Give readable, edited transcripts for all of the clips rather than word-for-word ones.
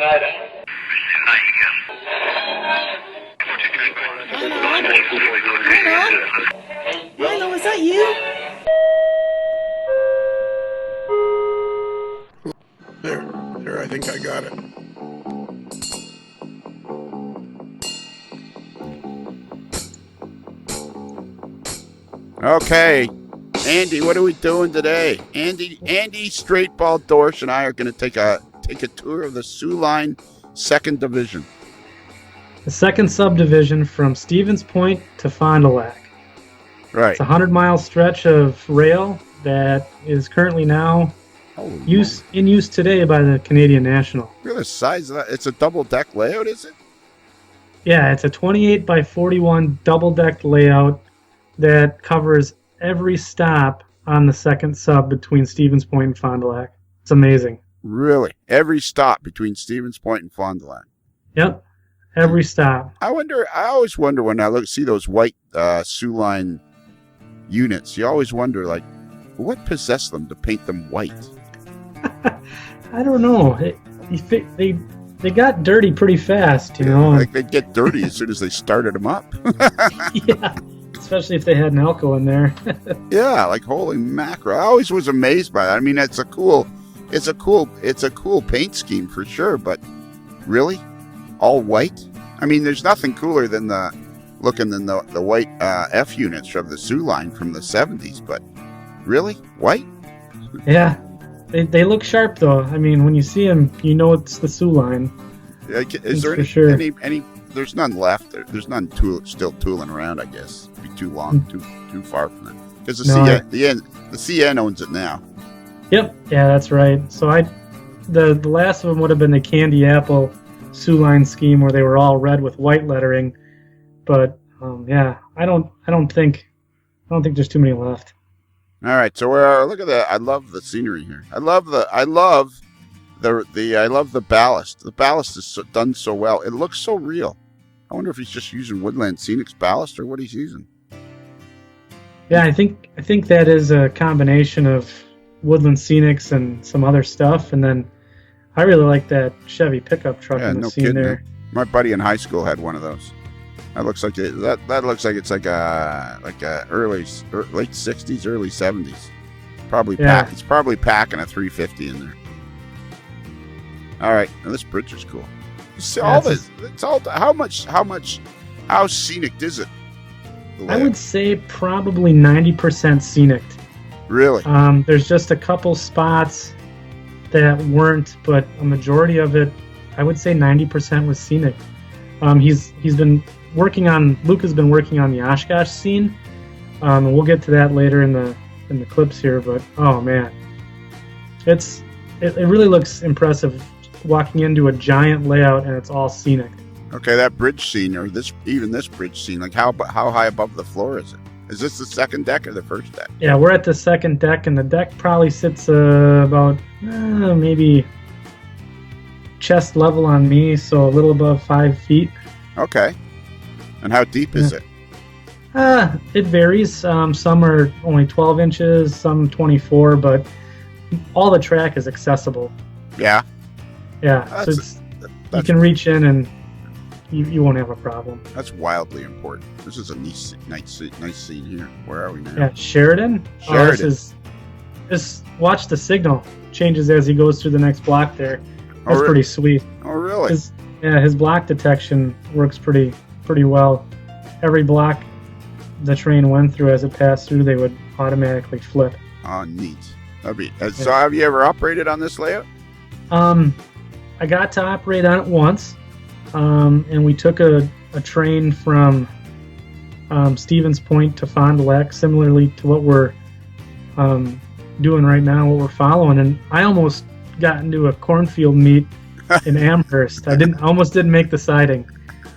Lionel, is that you? There, I think I got it. Okay, Andy, what are we doing today? Andy, Straightball, Dorsch, and I are going to take a tour of the Soo Line, 2nd Division. The second subdivision from Stevens Point to Fond du Lac. Right. It's a 100-mile stretch of rail that is currently now in use today by the Canadian National. Look at the size of that. It's a double-deck layout, is it? Yeah, it's a 28 by 41 double-decked layout that covers every stop on the second sub between Stevens Point and Fond du Lac. It's amazing. Really? Every stop between Stevens Point and Fond du Lac? Yep. Every stop. I always wonder when I see those white Soo Line units, you always wonder, like, what possessed them to paint them white? I don't know. They got dirty pretty fast, you know. Like they'd get dirty as soon as they started them up. Yeah, especially if they had an Alco in there. Yeah, like holy mackerel! I always was amazed by that. I mean, it's a cool paint scheme for sure. But really, all white? I mean, there's nothing cooler than the white F units from the Soo Line from the 70s. But really, white? Yeah. They look sharp, though. I mean, when you see them, you know it's the Soo Line. Is there any? There's none left. There's none still tooling around, I guess. It'd be too long, too far from them. Because the CN owns it now. Yep. Yeah, that's right. So the last of them would have been the Candy Apple Soo Line scheme where they were all red with white lettering. But yeah, I don't think there's too many left. All right, so look at that. I love the scenery here. I love the ballast. The ballast is done so well. It looks so real. I wonder if he's just using Woodland Scenics ballast or what he's using. Yeah, I think that is a combination of Woodland Scenics and some other stuff, and then I really like that Chevy pickup truck in the scene there. My buddy in high school had one of those. That looks like that looks like it's like a late 60s, early 70s. It's probably packing a 350 in there. All right, now this bridge is cool. How scenic is it? I would say probably 90% scenic. Really? There's just a couple spots that weren't, but a majority of it, I would say 90% was scenic. Luke has been working on the Oshkosh scene, and we'll get to that later in the clips here. But oh man, it really looks impressive walking into a giant layout and it's all scenic. Okay, that bridge scene or this bridge scene, like how high above the floor is it? Is this the second deck or the first deck? Yeah, we're at the second deck, and the deck probably sits about maybe chest level on me, so a little above 5 feet. Okay. And how deep is it? It varies. Some are only 12 inches, some 24, but all the track is accessible. Yeah? Yeah, you can reach in and you won't have a problem. That's wildly important. This is a nice scene here. Where are we now? Yeah, Sheridan. Just watch the signal. Changes as he goes through the next block there. That's pretty sweet. Oh, really? His block detection works pretty well. Every block the train went through, as it passed through, they would automatically flip. Oh, neat. So have you ever operated on this layout? I got to operate on it once, and we took a train from Stevens Point to Fond du Lac, similarly to what we're doing right now, what we're following, and I almost got into a cornfield meet in Amherst. I almost didn't make the siding.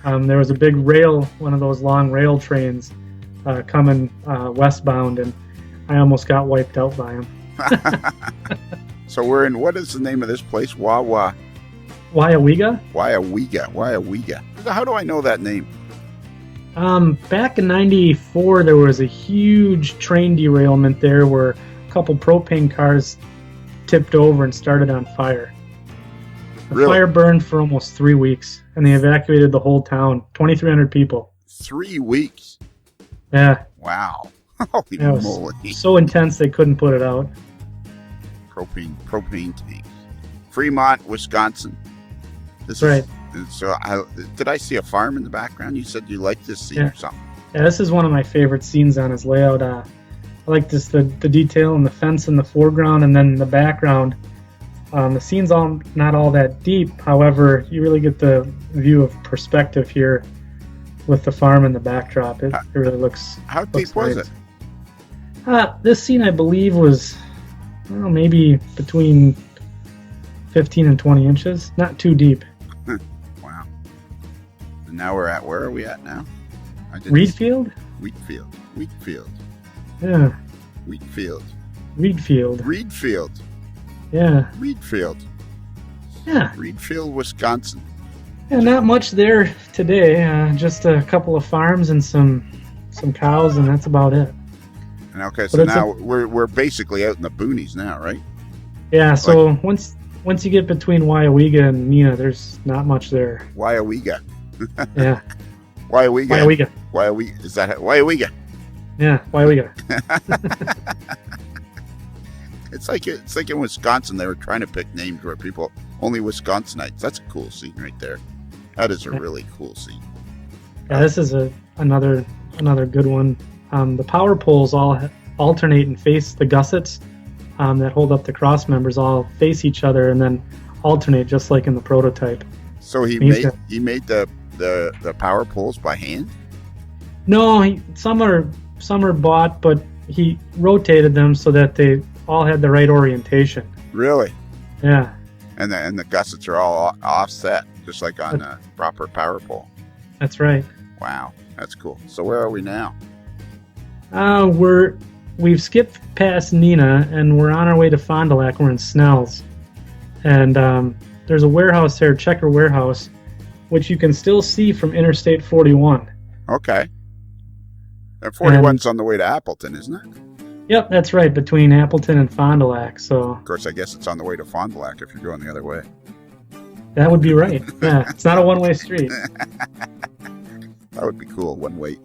There was a big one of those long rail trains coming westbound, and I almost got wiped out by him. So we're in, what is the name of this place? Waiawega? Waiawega. How do I know that name? Back in 94, there was a huge train derailment there where a couple propane cars tipped over and started on fire. The Really? fire burned for almost 3 weeks, and they evacuated the whole town, 2,300 people. 3 weeks. Yeah. Wow. Holy Yeah, it moly. was so intense they couldn't put it out. Propane tanks. Fremont, Wisconsin. That's right. So, did I see a farm in the background? You said you liked this scene or something. Yeah, this is one of my favorite scenes on his layout. I like this, the detail and the fence in the foreground, and then the background. The scene's not all that deep. However, you really get the view of perspective here with the farm in the backdrop. It really looks. How deep was it? This scene, I believe, was maybe between 15 and 20 inches. Not too deep. Wow. And now where are we at now? Reedfield? Wheatfield. Yeah. Wheatfield. Reedfield. Yeah. Reedfield. Yeah. Reedfield, Wisconsin. Yeah, not much there today. Just a couple of farms and some cows, and that's about it. And okay, so now we're basically out in the boonies now, right? Yeah. So once you get between Waiawega and Neenah, there's not much there. Waiawega. Yeah. Waiawega. Is that Waiawega? Yeah, Waiawega. It's like in Wisconsin they were trying to pick names where people only Wisconsinites. That's a cool scene right there. That is a really cool scene. Yeah, this is another good one. The power poles all alternate and face the gussets that hold up the cross members all face each other and then alternate just like in the prototype. So he made the power poles by hand? No, some are bought, but he rotated them so that they all had the right orientation. Really? Yeah. And the gussets are all offset, just like on a proper power pole. That's right. Wow, that's cool. So where are we now? We've skipped past Neenah and we're on our way to Fond du Lac. We're in Snell's, and there's a warehouse there, Checker Warehouse, which you can still see from Interstate 41. Okay. And 41's on the way to Appleton, isn't it? Yep, that's right, between Appleton and Fond du Lac. So of course, I guess it's on the way to Fond du Lac if you're going the other way. That would be right. Yeah, it's not a one-way street. That would be cool. One-way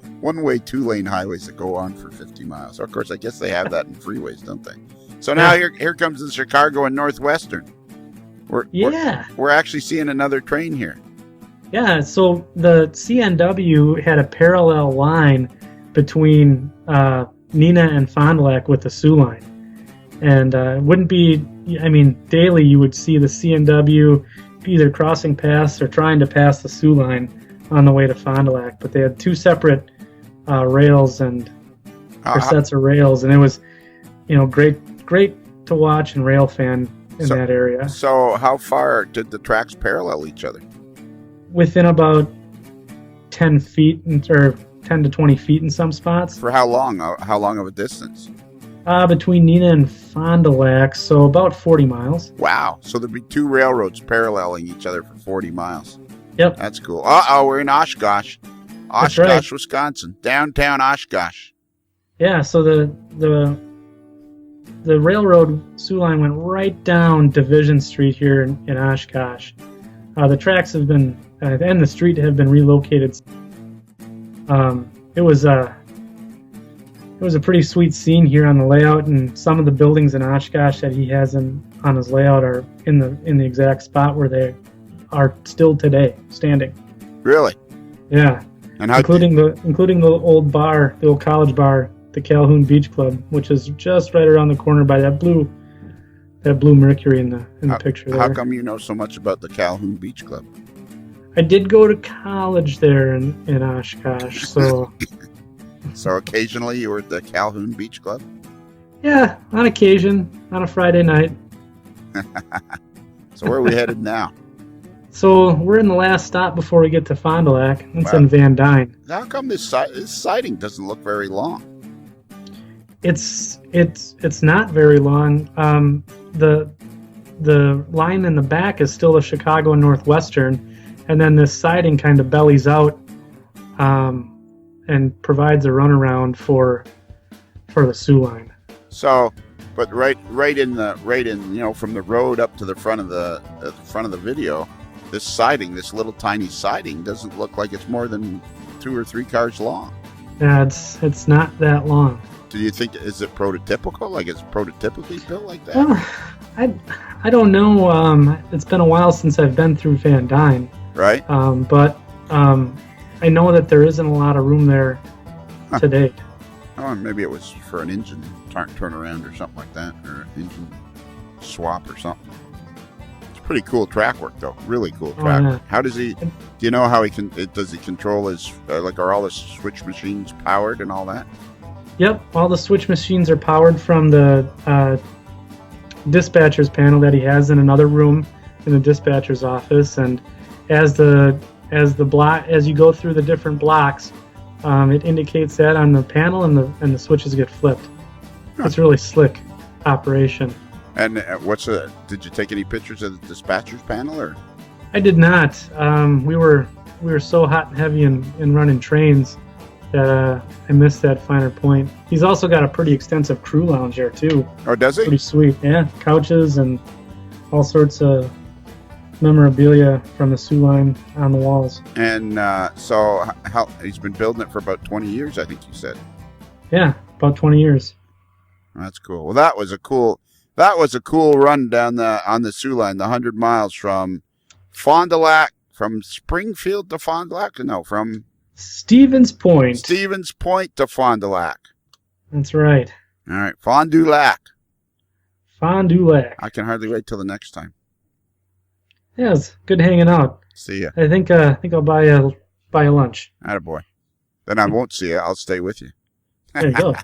2-lane highways that go on for 50 miles. So of course, I guess they have that in freeways, don't they? So now here comes the Chicago and Northwestern. We're actually seeing another train here. Yeah, so the CNW had a parallel line between Neenah and Fond du Lac with the Soo Line. And it wouldn't be, daily you would see the CNW either crossing past or trying to pass the Soo Line on the way to Fond du Lac. But they had two separate rails or sets of rails, and it was, great to watch and railfan in that area. So how far did the tracks parallel each other? Within about 10 feet or 10 to 20 feet in some spots. For how long? How long of a distance? Between Neenah and Fond du Lac, so about 40 miles. Wow. So there'd be two railroads paralleling each other for 40 miles. Yep. That's cool. We're in Oshkosh. Oshkosh, Wisconsin. Downtown Oshkosh. Yeah, so the railroad Soo Line went right down Division Street here in Oshkosh. The tracks have been, and the street have been relocated. It was a pretty sweet scene here on the layout, and some of the buildings in Oshkosh that he has on his layout are in the exact spot where they are still today, standing. Really? Yeah. And including the old bar, the old college bar, the Calhoun Beach Club, which is just right around the corner by that blue Mercury in the picture there. How come you know so much about the Calhoun Beach Club? I did go to college there in Oshkosh, so. So occasionally you were at the Calhoun Beach Club? Yeah, on occasion, on a Friday night. So where are we headed now? So we're in the last stop before we get to Fond du Lac. It's in Van Dyne. How come this siding doesn't look very long? It's not very long. The line in the back is still the Chicago and Northwestern, and then this siding kind of bellies out and provides a runaround for the Soo Line. So, But right in from the road up to the front of the video, this little tiny siding, doesn't look like it's more than 2 or 3 cars long. Yeah, it's not that long. Do you think, is it prototypical? Like, it's prototypically built like that? Well, I don't know. It's been a while since I've been through Van Dyne. Right. But I know that there isn't a lot of room there today. Oh, maybe it was for an engine turnaround or something like that, or an engine swap or something. It's pretty cool track work, though. Really cool track work. How does he? Do you know how does he control his? Are all the switch machines powered and all that? Yep, all the switch machines are powered from the dispatcher's panel that he has in another room in the dispatcher's office, and as you go through the different blocks, it indicates that on the panel, and the switches get flipped. Huh. It's really slick operation. And did you take any pictures of the dispatcher's panel, or? I did not. We were so hot and heavy in running trains that I missed that finer point. He's also got a pretty extensive crew lounge there too. Oh, does he? Pretty sweet, yeah. Couches and all sorts of memorabilia from the Soo Line on the walls. And so he's been building it for about 20 years, I think you said. Yeah, about 20 years. That's cool. Well, that was a cool run on the Soo Line, the 100 miles from Fond du Lac, from Springfield to Fond du Lac. No, from Stevens Point. Stevens Point to Fond du Lac. That's right. All right, Fond du Lac. Fond du Lac. I can hardly wait till the next time. Yeah, it's good hanging out. See ya. I think I'll buy a lunch. Attaboy. Then I won't see you. I'll stay with you. There you go.